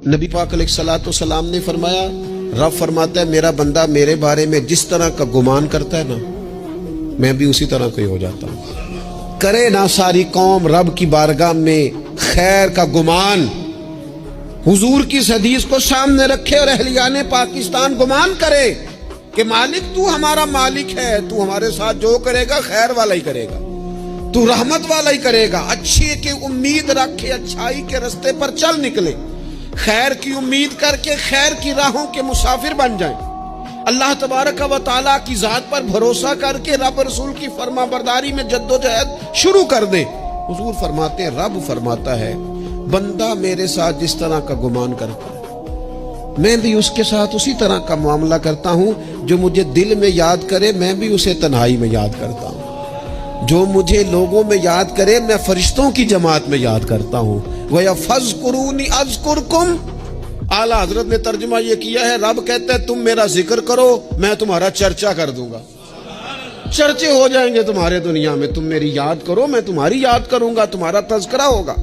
نبی پاک علیہ الصلوۃ والسلام نے فرمایا، رب فرماتا ہے میرا بندہ میرے بارے میں جس طرح کا گمان کرتا ہے نا، میں بھی اسی طرح کا ہی ہو جاتا ہوں۔ کرے نا ساری قوم رب کی بارگاہ میں خیر کا گمان، حضور کی اس حدیث کو سامنے رکھے اور اہلیان پاکستان گمان کرے کہ مالک تو ہمارا مالک ہے، تو ہمارے ساتھ جو کرے گا خیر والا ہی کرے گا، تو رحمت والا ہی کرے گا۔ اچھی کی امید رکھے، اچھائی کے رستے پر چل نکلے، خیر کی امید کر کے خیر کی راہوں کے مسافر بن جائیں، اللہ تبارک و تعالیٰ کی ذات پر بھروسہ کر کے رب رسول کی فرما برداری میں جد و جہد شروع کر دیں۔ حضور فرماتے ہیں، رب فرماتا ہے بندہ میرے ساتھ جس طرح کا گمان کرتا ہے میں بھی اس کے ساتھ اسی طرح کا معاملہ کرتا ہوں۔ جو مجھے دل میں یاد کرے میں بھی اسے تنہائی میں یاد کرتا ہوں، جو مجھے لوگوں میں یاد کرے میں فرشتوں کی جماعت میں یاد کرتا ہوں۔ وَيَفَذْكُرُونِ أَذْكُرْكُمْ، اعلیٰ حضرت نے ترجمہ یہ کیا ہے، رب کہتا ہے تم میرا ذکر کرو میں تمہارا چرچا کر دوں گا، چرچے ہو جائیں گے تمہارے دنیا میں۔ تم میری یاد کرو میں تمہاری یاد کروں گا، تمہارا تذکرہ ہوگا۔